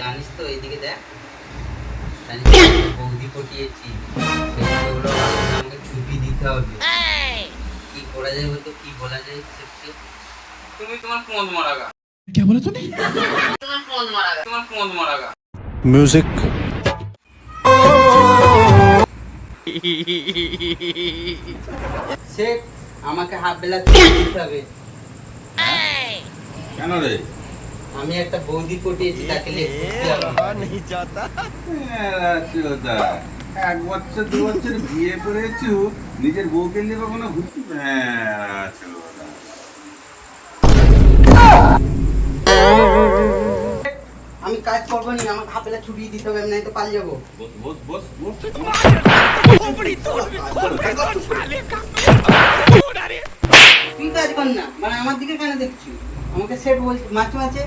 জানিস তো এইদিকে দেখ, বৌদি পটিয়েছি, সেগুলো আমাকে ছুটি দিতে হবে। কি করা যায় বলতো, কি বলা যায়? তুমি তোমার পোঁদ মারাগা। क्या बोला तूने? তোমার পোঁদ মারাগা, তোমার পোঁদ মারাগা। म्यूजिक শেখ, আমাকে হাফ বেলা ছুটি দিতে হবে। কেন রে? আমি একটা বৌদি পটিয়েছি, তাকে নিয়ে ঘুরতে যাবো। এক বছর 2 বছর বিয়ে করেছু, নিজের বউকে নিয়ে কখনো ঘুরতে? আমি কাজ করবো নি, আমাকে হাফ বেলা ছুটি দিতে হবে, আমি নাই তো পালিয়ে যাবো। বস বস বস বস। তুই কাজ কর না, মানে আমার দিকে কেন দেখছি? আমাকে সেট বলছি মাঝে মাঝে।